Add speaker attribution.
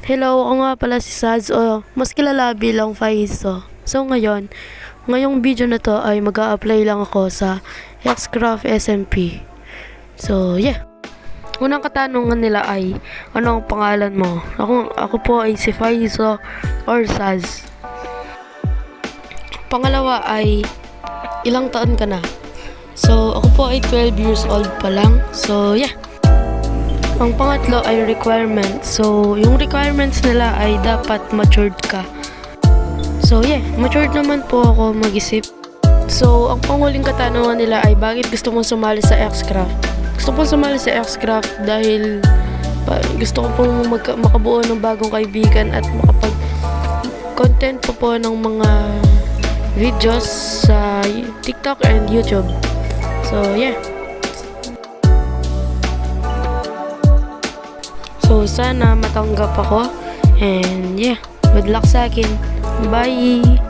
Speaker 1: Hello, ako nga pala si Saz o mas kilala bilang Faizo. So ngayong video na to ay mag-a-apply lang ako sa Xcraft SMP. So unang katanungan nila ay, ano ang pangalan mo? Ako po ay si Faizo or Saz. Pangalawa ay, ilang taon ka na? So ako po ay 12 years old pa lang. So ang pangatlo ay requirements. So, yung requirements nila ay dapat matured ka. So, matured naman po ako mag-isip. So, ang panghuling katanungan nila ay bakit gusto mong sumali sa Xcraft? Gusto ko sumali sa Xcraft dahil gusto ko pong makabuo ng bagong kaibigan at makapag-content po ng mga videos sa TikTok and YouTube. So, So, sana matanggap ako. And good luck sa akin. Bye!